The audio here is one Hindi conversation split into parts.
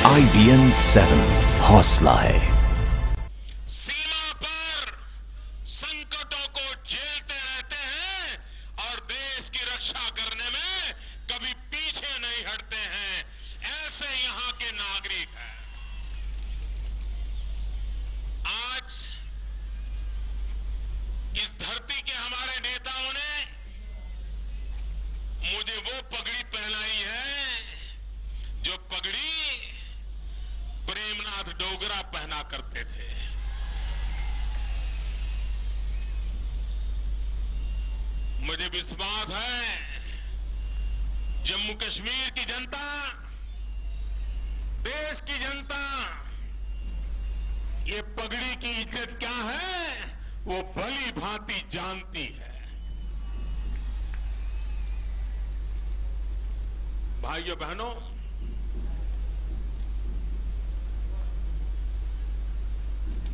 IBN 7 हौसला है। सीमा पर संकटों को झेलते रहते हैं और देश की रक्षा करने में कभी पीछे नहीं हटते हैं, ऐसे यहां के नागरिक हैं। आज इस धरती के हमारे नेताओं ने मुझे वो पगड़ी पहनाई है जो पगड़ी प्रेमनाथ डोगरा पहना करते थे। मुझे विश्वास है जम्मू कश्मीर की जनता, देश की जनता ये पगड़ी की इज्जत क्या है वो भली भांति जानती है। भाइयों बहनों,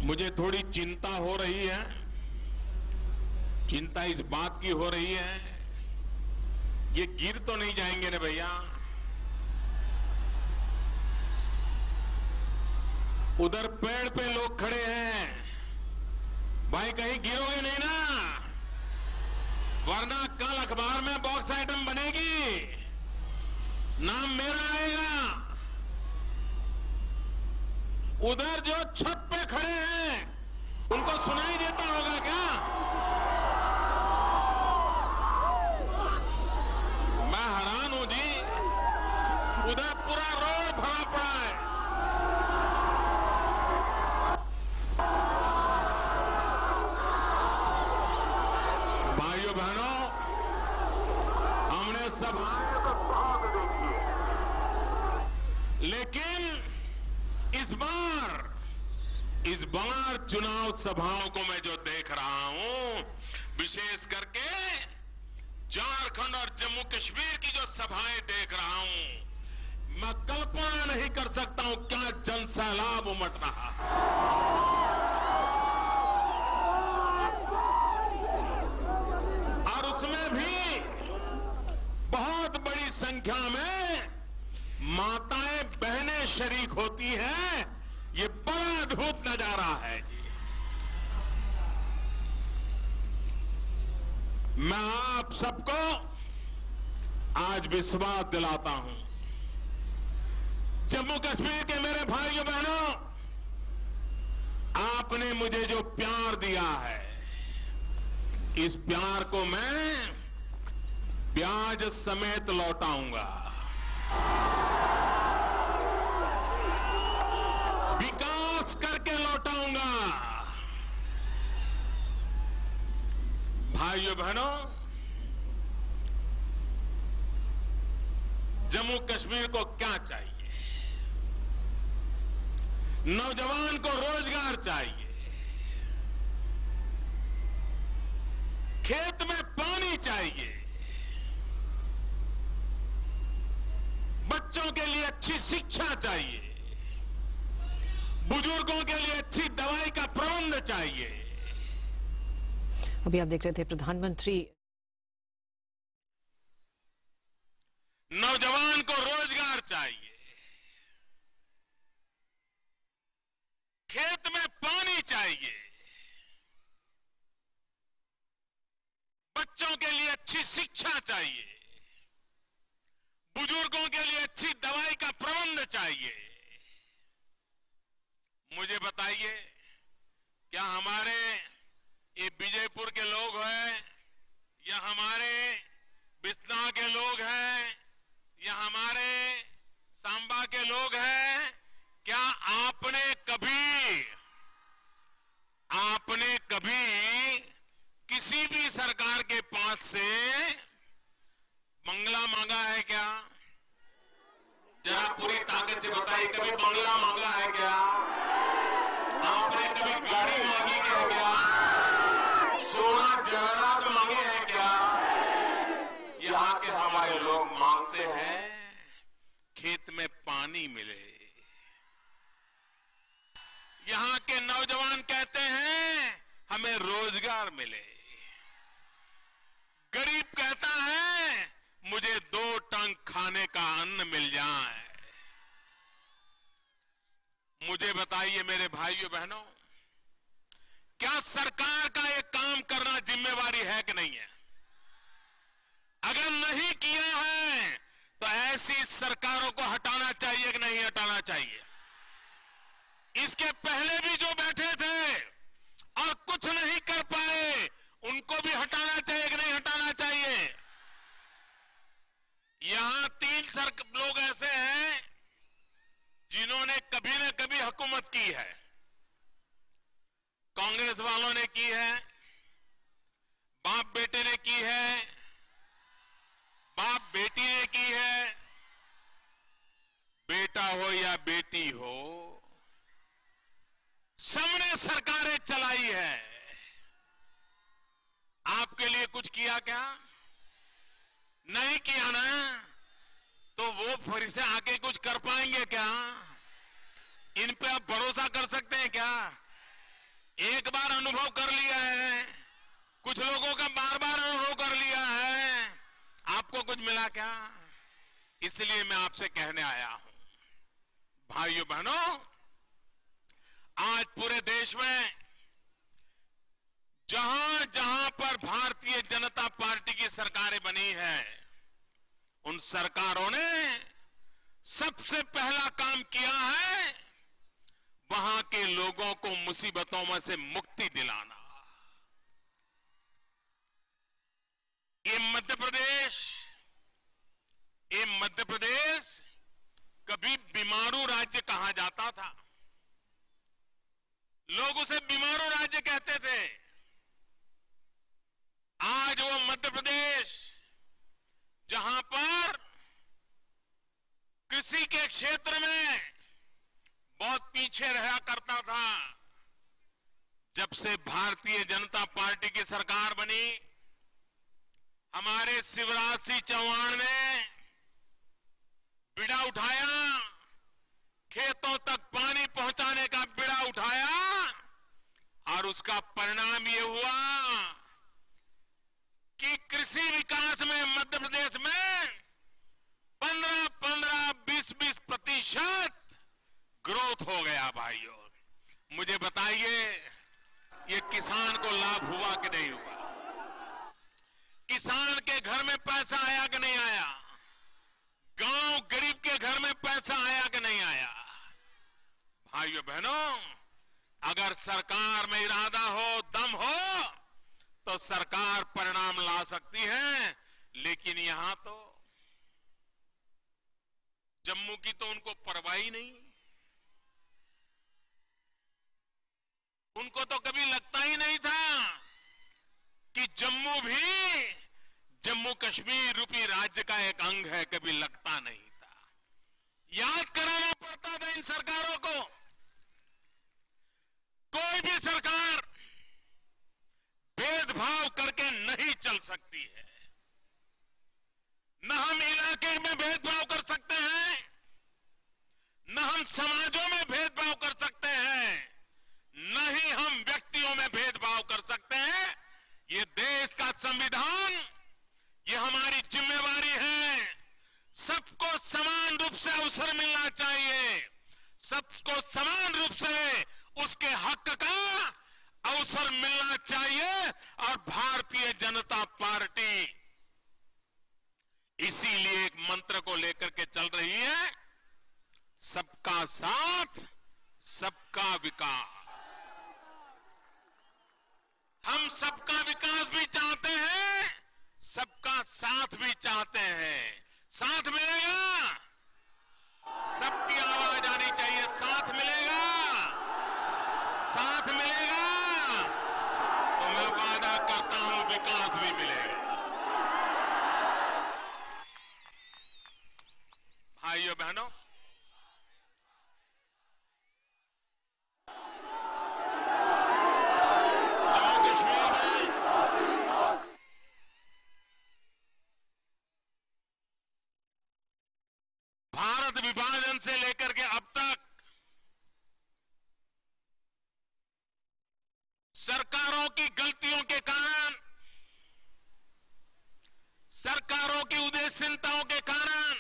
मुझे थोड़ी चिंता हो रही है। चिंता इस बात की हो रही है, ये गिर तो नहीं जाएंगे ना भैया? उधर पेड़ पे लोग खड़े हैं, भाई कहीं गिरोगे नहीं ना? वरना कल अखबार में बॉक्स आइटम बनेगी, नाम मेरा आएगा। उधर जो छत पे खड़े हैं उनको सुनाई देता होगा क्या? मैं हैरान हूं जी, उधर पूरा रोड भरा पड़ा है। भाइयों बहनों, हमने सभाएं तो बहुत देखी है, लेकिन इस बार चुनाव सभाओं को मैं जो देख रहा हूं, विशेष करके झारखंड और जम्मू कश्मीर की जो सभाएं देख रहा हूं, मैं कल्पना नहीं कर सकता हूं क्या जनसैलाब उमड़ रहा है। और उसमें भी बहुत बड़ी संख्या में माताएं बहनें शरीक होती हैं। ये बड़ा अद्भुत नजारा है जी। मैं आप सबको आज विश्वास दिलाता हूं, जम्मू कश्मीर के मेरे भाइयों बहनों, आपने मुझे जो प्यार दिया है, इस प्यार को मैं ब्याज समेत लौटाऊंगा, विकास करके लौटाऊंगा। भाइयों बहनों, जम्मू कश्मीर को क्या चाहिए? नौजवान को रोजगार चाहिए, खेत में पानी चाहिए, बच्चों के लिए अच्छी शिक्षा चाहिए, बुजुर्गों के लिए अच्छी दवाई का प्रबंध चाहिए। अभी आप देख रहे थे प्रधानमंत्री। नौजवान को रोजगार चाहिए, खेत में पानी चाहिए, बच्चों के लिए अच्छी शिक्षा चाहिए, बुजुर्गों के लिए अच्छी दवाई का प्रबंध चाहिए। मुझे बताइए, क्या हमारे ये विजयपुर के लोग हैं, या हमारे बिस्ना के लोग हैं, या हमारे सांबा के लोग हैं, क्या आपने कभी किसी भी सरकार के पास से बंगला मांगा है क्या? जरा पूरी ताकत से बताइए, कभी बंगला मांगा है क्या? आपने कभी गाड़ी मांगी है क्या? सोना जवाहरात मांगे हैं क्या? यहां के हमारे लोग मांगते हैं खेत में पानी मिले। यहां के नौजवान कहते हैं हमें रोजगार मिले। गरीब कहता है मुझे 2 टंक खाने का अन्न मिल जाए। मुझे बताइए मेरे भाइयों बहनों, क्या सरकार का ये काम करना जिम्मेवारी है कि नहीं है? अगर नहीं किया है तो ऐसी सरकारों को हटाना चाहिए कि नहीं हटाना चाहिए? इसके पहले भी जो बैठे थे और कुछ नहीं कर पाए, उनको भी हटाना चाहिए कि नहीं हटाना चाहिए? यहां तीन लोग ऐसे हैं जिन्होंने कभी न कभी हुकूमत की है। कांग्रेस वालों ने की है, बाप बेटे ने की है, बाप बेटी ने की है, बेटा हो या बेटी हो, सबने सरकारें चलाई है। आपके लिए कुछ किया क्या? नहीं किया ना, तो वो फिर से आके कुछ कर पाएंगे क्या? इन पे आप भरोसा कर सकते हैं क्या? एक बार अनुभव कर लिया है, कुछ लोगों का बार बार अनुभव कर लिया है, आपको कुछ मिला क्या? इसलिए मैं आपसे कहने आया हूं, भाइयों बहनों, आज पूरे देश में जहां जहां पर भारतीय जनता पार्टी की सरकारें बनी है, उन सरकारों ने सबसे पहला काम किया है वहां के लोगों को मुसीबतों में से मुक्ति दिलाना। ये मध्य प्रदेश कभी बीमारू राज्य कहा जाता था। लोग उसे बीमारू राज्य कहते थे। आज वो मध्य प्रदेश जहां पर कृषि के क्षेत्र में बहुत पीछे रहा करता था, जब से भारतीय जनता पार्टी की सरकार बनी, हमारे शिवराज सिंह चौहान ने बीड़ा उठाया, खेतों तक पानी पहुंचाने का बीड़ा उठाया, और उसका परिणाम ये हुआ कि कृषि विकास में मध्य प्रदेश में 15-15, 20-20% ग्रोथ हो गया। भाइयों, मुझे बताइए, ये किसान को लाभ हुआ कि नहीं हुआ? किसान के घर में पैसा आया कि नहीं आया? गांव गरीब के घर में पैसा आया कि नहीं आया? भाइयों बहनों, अगर सरकार में इरादा हो, दम हो, तो सरकार परिणाम ला सकती है। लेकिन यहां तो जम्मू की तो उनको परवाह ही नहीं। उनको तो कभी लगता ही नहीं था कि जम्मू भी जम्मू कश्मीर रूपी राज्य का एक अंग है, कभी लगता नहीं था। याद कराना पड़ता था इन सरकारों को। कोई भी सरकार भेदभाव करके नहीं चल सकती है। न हम इलाके में भेदभाव कर सकते हैं, न हम समाजों में भेदभाव कर सकते हैं, न ही हम व्यक्तियों में भेदभाव कर सकते हैं। ये देश का संविधान, ये हमारी जिम्मेवारी है। सबको समान रूप से अवसर मिलना चाहिए, सबको समान रूप से उसके हक का अवसर मिलना चाहिए। और भारतीय जनता पार्टी इसीलिए एक मंत्र को लेकर के चल रही है, सबका साथ, सबका विकास। हम सबका विकास भी चाहते हैं, सबका साथ भी चाहते हैं। साथ मिलेगा? सबकी आवाज आनी चाहिए। साथ मिलेगा? साथ मिलेगा तो मैं वादा करता हूं विकास भी मिलेगा। भाइयों बहनों, जम्मू कश्मीर में भारत विभाजन से लेकर के अब तक सरकारों की गलतियों के कारण, सरकारों की उदासीनताओं के कारण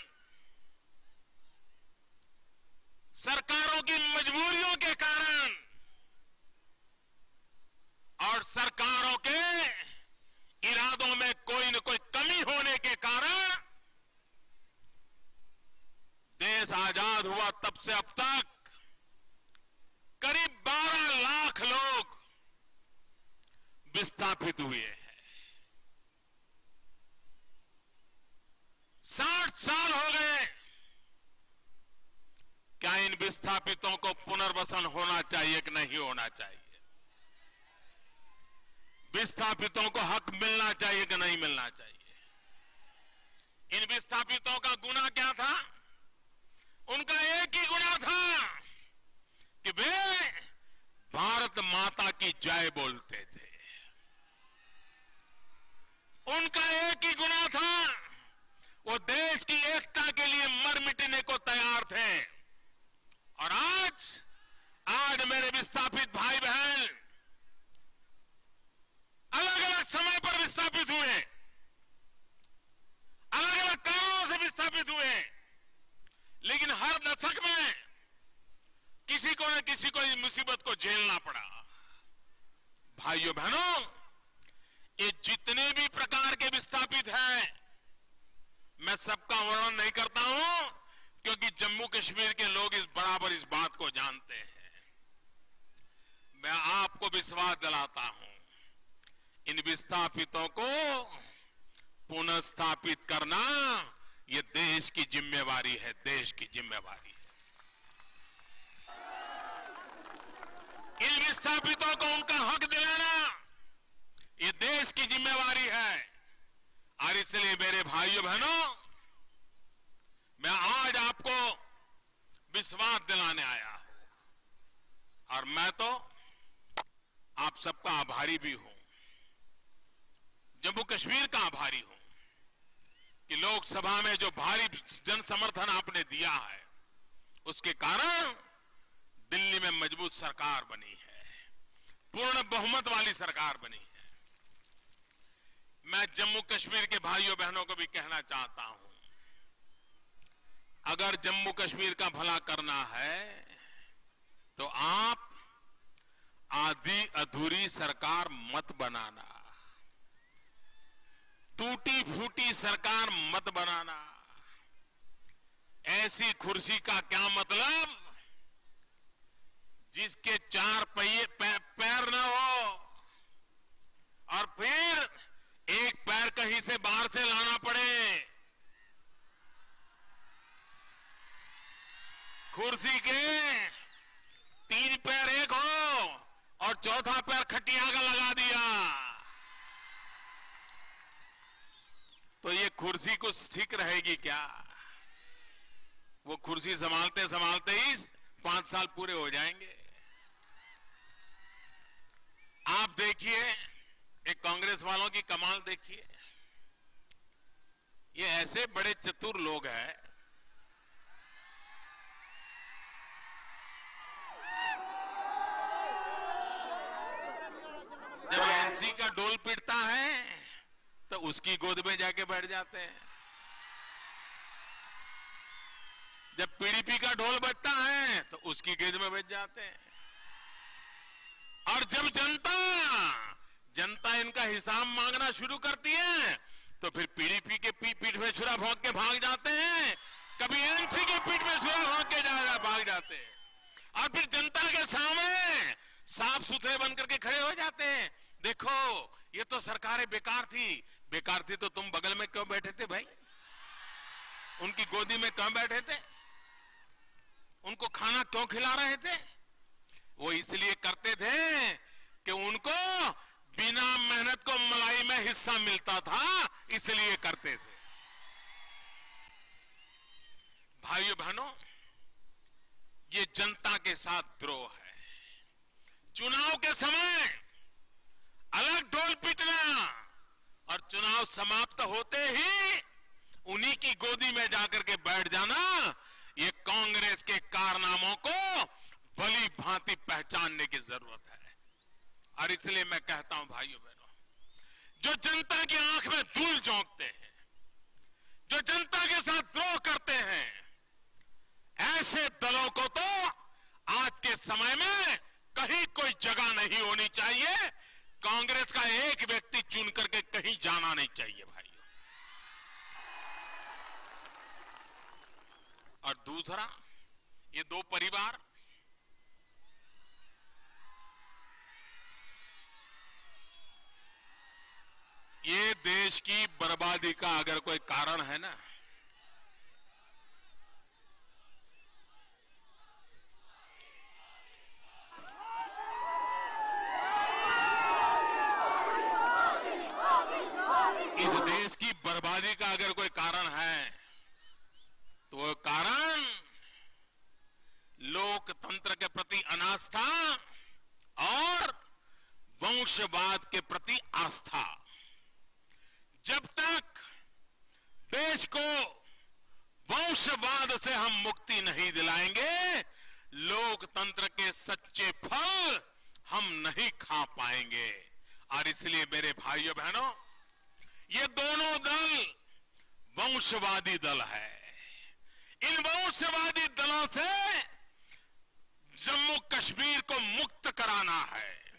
देश आजाद हुआ तब से अब तक करीब 12 लाख लोग विस्थापित हुए हैं। 60 साल हो गए। क्या इन विस्थापितों को पुनर्वसन होना चाहिए कि नहीं होना चाहिए? विस्थापितों को हक मिलना चाहिए कि नहीं मिलना चाहिए? इन विस्थापितों का गुनाह क्या था? उनका एक ही गुनाह था कि वे भारत माता की जय बोलते थे। उनका एक ही गुनाह था, वो देश की एकता के लिए मर मिटने को तैयार थे। और आज मेरे विस्थापित भाई बहन अलग अलग समय पर विस्थापित हुए, अलग अलग कारणों से विस्थापित हुए, लेकिन हर दशक में किसी को न किसी को इस मुसीबत को झेलना पड़ा। भाइयों बहनों, ये जितने भी प्रकार के विस्थापित हैं, मैं सबका वर्णन नहीं करता हूं, क्योंकि जम्मू कश्मीर के लोग बराबर इस बात को जानते हैं। मैं आपको विश्वास दिलाता हूं, इन विस्थापितों को पुनः स्थापित करना ये देश की जिम्मेवारी है, देश की जिम्मेवारी है। इन विस्थापितों को उनका हक दिलाना ये देश की जिम्मेवारी है। और इसलिए मेरे भाइयों बहनों, मैं आज आपको विश्वास दिलाने आया हूं। और मैं तो आप सबका आभारी भी हूं, जम्मू कश्मीर का आभारी हूं कि लोकसभा में जो भारी जन समर्थन आपने दिया है, उसके कारण दिल्ली में मजबूत सरकार बनी है, पूर्ण बहुमत वाली सरकार बनी है। मैं जम्मू कश्मीर के भाइयों बहनों को भी कहना चाहता हूं, अगर जम्मू कश्मीर का भला करना है तो आप आधी अधूरी सरकार मत बनाना, टूटी फूटी सरकार मत बनाना। ऐसी कुर्सी का क्या मतलब जिसके 4 पैर न हो और फिर एक पैर कहीं से बाहर से लाना पड़े। कुर्सी के 3 पैर एक हो और चौथा पैर खटिया का लगा दिया तो ये कुर्सी कुछ ठीक रहेगी क्या? वो कुर्सी संभालते संभालते ही 5 साल पूरे हो जाएंगे। आप देखिए, एक कांग्रेस वालों की कमाल देखिए, ये ऐसे बड़े चतुर लोग हैं, जब एनसी का डोल पीटता है तो उसकी गोद में जाके बैठ जाते हैं, जब पीडीपी का ढोल बजता है तो उसकी गोद में बैठ जाते हैं, और जब जनता इनका हिसाब मांगना शुरू करती है तो फिर पीडीपी के पीठ में छुरा भोंक के भाग जाते हैं, कभी एनसी के पीठ में छुरा भोंक के भाग जाते हैं, और फिर जनता के सामने साफ सुथरे बनकर के खड़े हो जाते हैं। देखो, ये तो सरकारें बेकार थी तो तुम बगल में क्यों बैठे थे भाई? उनकी गोदी में क्यों बैठे थे? उनको खाना क्यों खिला रहे थे? वो इसलिए करते थे कि उनको बिना मेहनत को मलाई में हिस्सा मिलता था, इसलिए करते थे। भाइयों बहनों, ये जनता के साथ द्रोह है। चुनाव के समय अलग ढोल पीटना और चुनाव समाप्त होते ही उन्हीं की गोदी में जाकर के बैठ जाना, ये कांग्रेस के कारनामों को भली भांति पहचानने की जरूरत है। और इसलिए मैं कहता हूं भाइयों बहनों, जो जनता की आंख में धूल झोंकते हैं, जो जनता के साथ द्रोह करते हैं, ऐसे दलों को तो आज के समय में कहीं कोई जगह नहीं होनी चाहिए। कांग्रेस का एक व्यक्ति चुन करके कहीं जाना नहीं चाहिए भाइयों। और दूसरा, ये दो परिवार ये देश की बर्बादी का अगर कोई कारण है ना, इस देश की बर्बादी का अगर कोई कारण है तो वो कारण लोकतंत्र के प्रति अनास्था और वंशवाद के प्रति आस्था। जब तक देश को वंशवाद से हम मुक्ति नहीं दिलाएंगे, लोकतंत्र के सच्चे फल हम नहीं खा पाएंगे। और इसलिए मेरे भाइयों बहनों, ये दोनों दल वंशवादी दल है। इन वंशवादी दलों से जम्मू कश्मीर को मुक्त कराना है,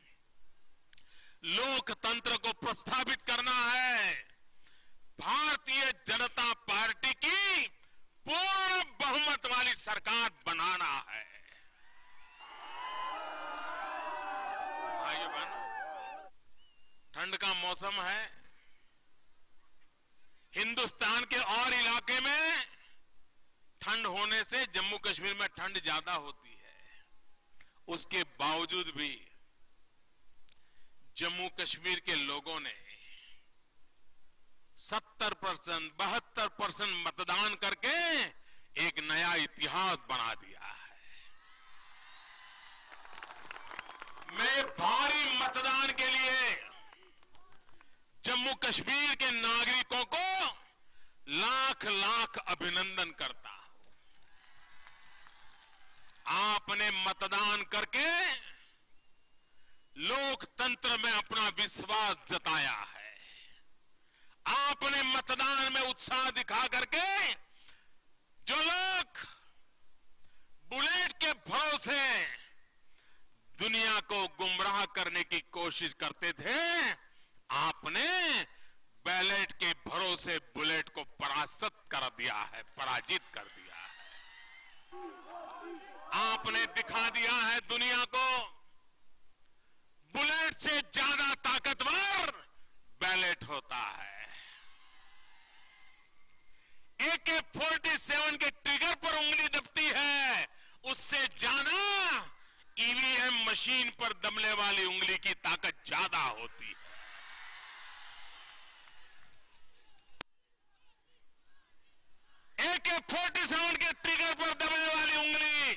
लोकतंत्र को प्रस्थापित करना है, भारतीय जनता पार्टी की पूर्ण बहुमत वाली सरकार बनाना है। भाइयों बहनों, ठंड का मौसम है। हिंदुस्तान के और इलाके में ठंड होने से जम्मू कश्मीर में ठंड ज्यादा होती है। उसके बावजूद भी जम्मू कश्मीर के लोगों ने 70%, 72% मतदान करके एक नया इतिहास बना दिया है। मैं भारी मतदान के लिए जम्मू कश्मीर के नागरिकों को लाख लाख अभिनंदन करता हूं। आपने मतदान करके लोकतंत्र में अपना विश्वास जताया है। आपने मतदान में उत्साह दिखा करके जो लोग बुलेट के भरोसे दुनिया को गुमराह करने की कोशिश करते थे, आपने बैलेट के भरोसे बुलेट को परास्त कर दिया है, पराजित कर दिया है। आपने दिखा दिया है दुनिया को, बुलेट से ज्यादा ताकतवर बैलेट होता है। AK-47 के ट्रिगर पर उंगली दबती है, उससे ज्यादा ईवीएम मशीन पर दबने वाली उंगली की ताकत ज्यादा होती है। AK-47 के ट्रिगर पर दबने वाली उंगली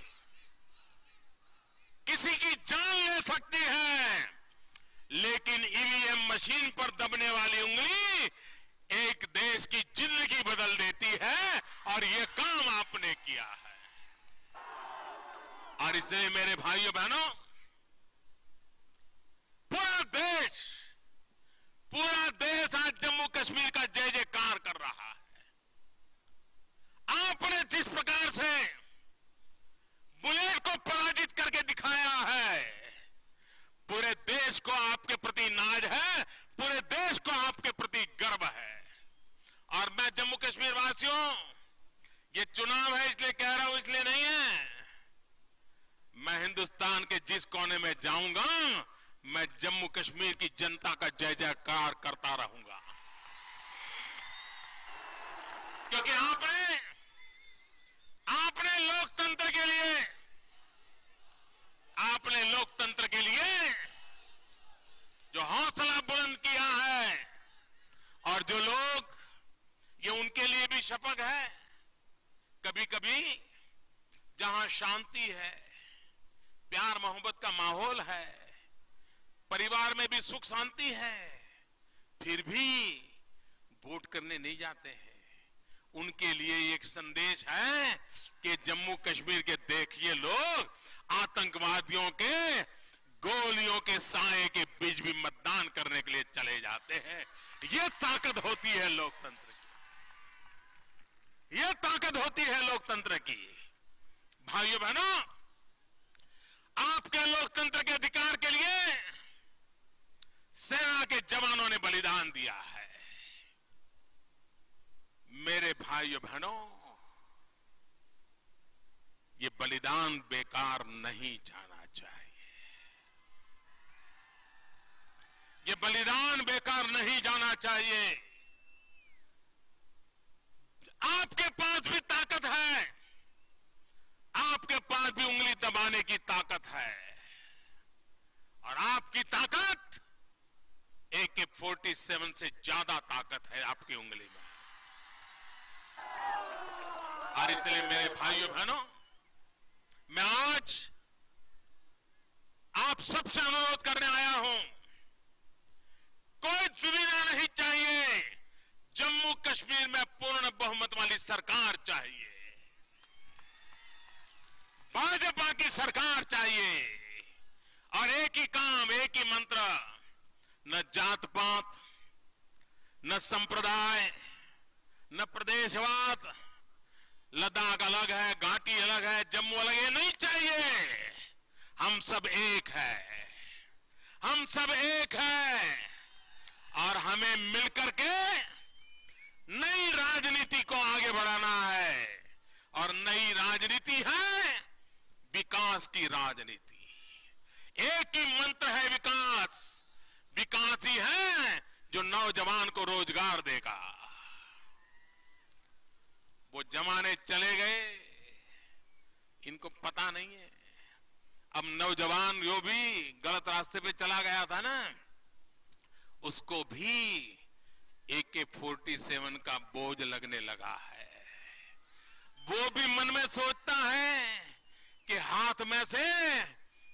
किसी की जान ले सकती है, लेकिन ईवीएम मशीन पर दबने वाली उंगली एक देश की जिंदगी बदल देती है। और ये काम आपने किया है। और इसलिए मेरे भाइयों बहनों, पूरा देश आज जम्मू कश्मीर का जय जयकार कर रहा है। आपने जिस प्रकार से बुलेट को पराजित करके दिखाया है, पूरे देश को आपके प्रति नाज है, पूरे देश को आपके प्रति गर्व है। और मैं जम्मू कश्मीर वासियों, ये चुनाव है इसलिए कह रहा हूं, इसलिए नहीं है। मैं हिंदुस्तान के जिस कोने में जाऊंगा, मैं जम्मू कश्मीर की जनता का जय जयकार करता रहूंगा। क्योंकि आपने लोकतंत्र के लिए जो हौसला बुलंद किया है, और जो लोग, ये उनके लिए भी शपथ है, कभी कभी जहां शांति है, प्यार मोहब्बत का माहौल है, परिवार में भी सुख शांति है, फिर भी वोट करने नहीं जाते हैं। उनके लिए एक संदेश है कि जम्मू कश्मीर के देखिए लोग आतंकवादियों के गोलियों के साए के बीच भी मतदान करने के लिए चले जाते हैं। ये ताकत होती है लोकतंत्र की, ये ताकत होती है लोकतंत्र की। भाइयों बहनों, आपके लोकतंत्र के अधिकार के लिए सेना के जवानों ने बलिदान दिया है। मेरे भाइयों बहनों, बलिदान बेकार नहीं जाना चाहिए। ये बलिदान बेकार नहीं जाना चाहिए। आपके पास भी ताकत है, आपके पास भी उंगली दबाने की ताकत है, और आपकी ताकत AK-47 से ज्यादा ताकत है आपकी उंगली में। और इसलिए मेरे भाइयों बहनों, मैं आज आप सबसे अनुरोध करने आया हूं, कोई दुविधा नहीं चाहिए, जम्मू कश्मीर में पूर्ण बहुमत वाली सरकार चाहिए, भाजपा की सरकार चाहिए, और एक ही काम, एक ही मंत्र, न जात पात, न संप्रदाय, न प्रदेशवाद, लद्दाख अलग है, घाटी अलग है, जम्मू अलग है, ये नहीं चाहिए। हम सब एक है, हम सब एक है, और हमें मिलकर के नई राजनीति को आगे बढ़ाना है, और नई राजनीति है विकास की राजनीति। एक ही मंत्र है विकास, विकास ही है जो नौजवान को रोजगार देगा। वो जमाने चले गए, इनको पता नहीं है। अब नौजवान जो भी गलत रास्ते पे चला गया था ना, उसको भी AK-47 का बोझ लगने लगा है। वो भी मन में सोचता है कि हाथ में से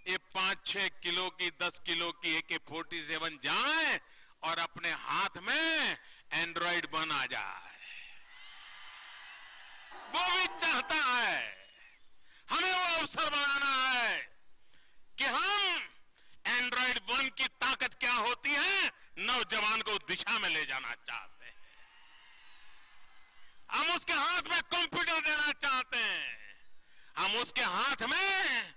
ये 5-6 किलो की, 10 किलो की AK-47 जाए और अपने हाथ में एंड्रॉइड बन आ जाए। वो भी चाहता है, हमें वो अवसर बनाना है कि हम एंड्रॉइड 1 की ताकत क्या होती है, नौजवान को दिशा में ले जाना चाहते हैं। हम उसके हाथ में कंप्यूटर देना चाहते हैं, हम उसके हाथ में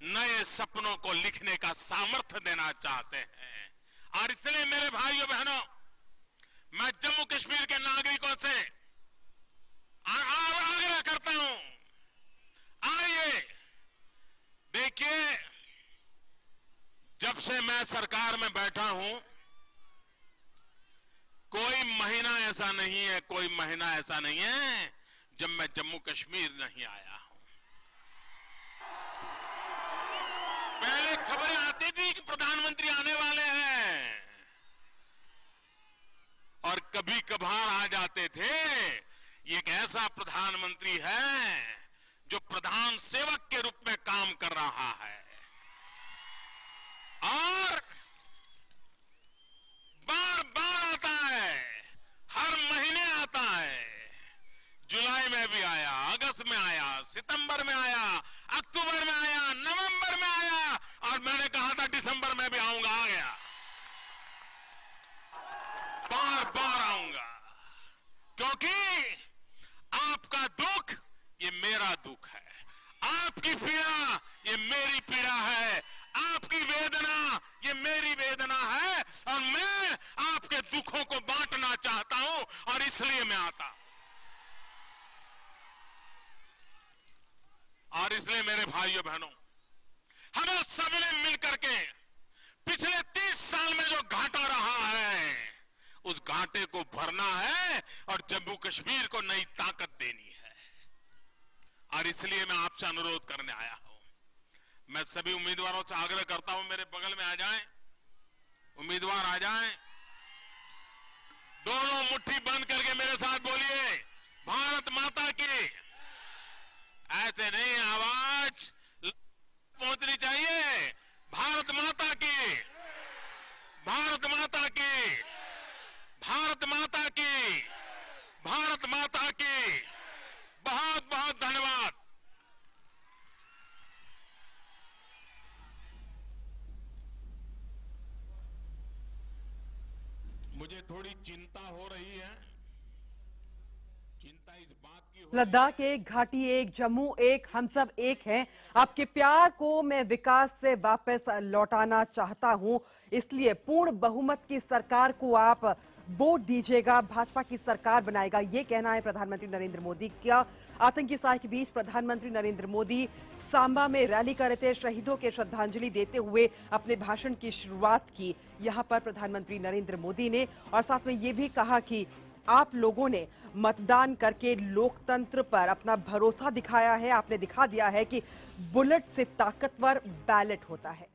नए सपनों को लिखने का सामर्थ्य देना चाहते हैं। और इसलिए मेरे भाइयों बहनों, मैं जम्मू कश्मीर के नागरिकों से आग्रह करता हूं, आइए देखिए, जब से मैं सरकार में बैठा हूं, कोई महीना ऐसा नहीं है, कोई महीना ऐसा नहीं है जब मैं जम्मू कश्मीर नहीं आया हूं। पहले खबरें आती थी कि प्रधानमंत्री आने वाले हैं, और कभी कभार आ जाते थे, ये एक ऐसा प्रधानमंत्री है जो प्रधान सेवक के रूप में काम कर रहा है, और बार बार आता है, हर महीने आता है। जुलाई में भी आया, अगस्त में आया, सितंबर में आया, अक्टूबर में आया, नवंबर में आया, और मैंने कहा था दिसंबर में भी आऊंगा, आ गया। बार बार आऊंगा, क्योंकि आपका दुख ये मेरा दुख है, आपकी पीड़ा ये मेरी पीड़ा है, आपकी वेदना ये मेरी वेदना है, और मैं आपके दुखों को बांटना चाहता हूं, और इसलिए मैं आता। और इसलिए मेरे भाइयों बहनों, हमें सबने मिलकर के पिछले 30 साल में जो घाटा रहा है, उस घाटे को भरना है, और जम्मू कश्मीर को नई ताकत देनी है। और इसलिए मैं आपसे अनुरोध करने आया हूं। मैं सभी उम्मीदवारों से आग्रह करता हूं, मेरे बगल में आ जाएं, उम्मीदवार आ जाएं, दोनों मुट्ठी बंद करके मेरे साथ बोलिए, भारत माता की। ऐसे नहीं, आवाज पहुंचनी चाहिए, भारत माता की, भारत माता की, भारत माता की, भारत माता की। बहुत बहुत धन्यवाद। मुझे थोड़ी चिंता हो रही है, चिंता इस बात की हो लद्दाख एक, घाटी एक, जम्मू एक, हम सब एक हैं। आपके प्यार को मैं विकास से वापस लौटाना चाहता हूं, इसलिए पूर्ण बहुमत की सरकार को आप वोट दीजिएगा, भाजपा की सरकार बनाएगा, ये कहना है प्रधानमंत्री नरेंद्र मोदी का। आतंकी साय के बीच प्रधानमंत्री नरेंद्र मोदी सांबा में रैली कर रहे थे, शहीदों के श्रद्धांजलि देते हुए अपने भाषण की शुरुआत की। यहां पर प्रधानमंत्री नरेंद्र मोदी ने और साथ में ये भी कहा कि आप लोगों ने मतदान करके लोकतंत्र पर अपना भरोसा दिखाया है। आपने दिखा दिया है कि बुलेट से ताकतवर बैलेट होता है।